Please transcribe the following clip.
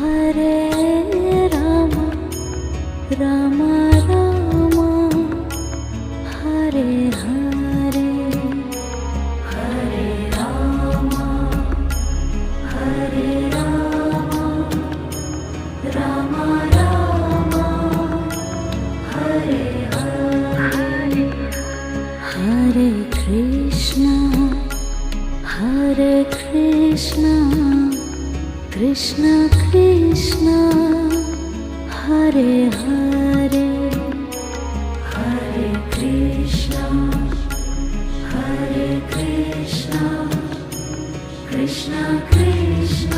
Hare Rama Rama Rama Hare Hare Hare Rama Hare Rama Rama Rama Hare Hare Hare Krishna Krishna Krishna Hare Hare Hare Krishna Krishna Krishna